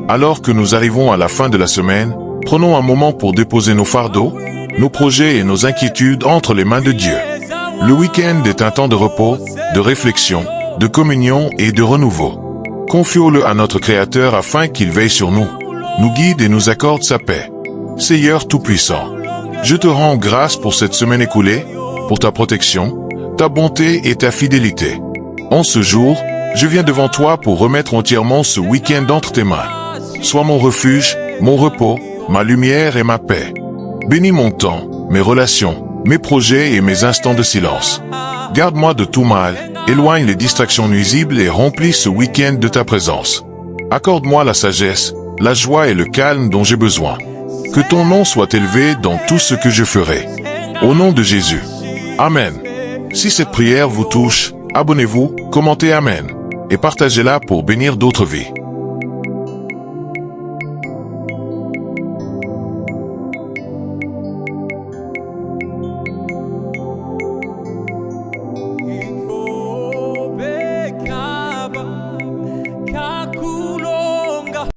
Alors que nous arrivons à la fin de la semaine, prenons un moment pour déposer nos fardeaux, nos projets et nos inquiétudes entre les mains de Dieu. Le week-end est un temps de repos, de réflexion, de communion et de renouveau. Confions-le à notre Créateur afin qu'il veille sur nous, nous guide et nous accorde sa paix. Seigneur Tout-Puissant, je te rends grâce pour cette semaine écoulée, pour ta protection, ta bonté et ta fidélité. En ce jour, je viens devant toi pour remettre entièrement ce week-end entre tes mains. Sois mon refuge, mon repos, ma lumière et ma paix. Bénis mon temps, mes relations, mes projets et mes instants de silence. Garde-moi de tout mal, éloigne les distractions nuisibles et remplis ce week-end de ta présence. Accorde-moi la sagesse, la joie et le calme dont j'ai besoin. Que ton nom soit élevé dans tout ce que je ferai. Au nom de Jésus. Amen. Si cette prière vous touche, abonnez-vous, commentez Amen et partagez-la pour bénir d'autres vies.